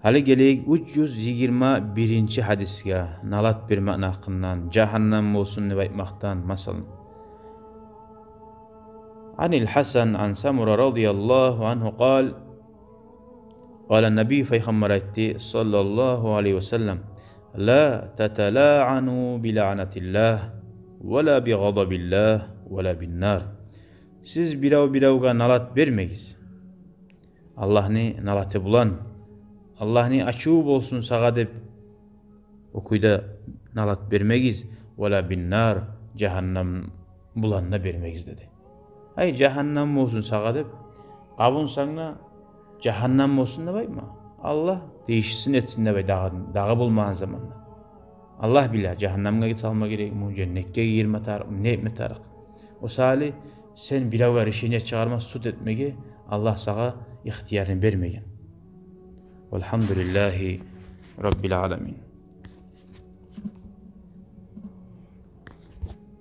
Hali geleyik 321 hadisga nalat berme hakkından, cahannam olsun ne aytmaktan masalan. Anil Hasan an Samura radıyallahu anhu قال Nabi Peygamber etti sallallahu aleyhi ve sellem la tetela'anu bila'natillah ve la bi gadabillah ve la bin nar. Siz biravga nalat vermeyiz. Allah'ni nalatı bulan, Allah'ni açığı olsun sağa dep okuyda nalat vermeyiz ve la bin nar, cehennem bulanına vermeyiz dedi. Ay cehennem olsun sağa dep qabun sana cehennem olsun da bayma. Allah değişsin etsin de bay dağı bulmağın zamanla. Allah bilir cehennemge git alma gerek mi, cennetke girme tarık ne etme tarık. O sali sen biravga rişine çağırma sut etmege Allah sağa ihtiyarını vermegen. Velhamdülillahi Rabbil alemin.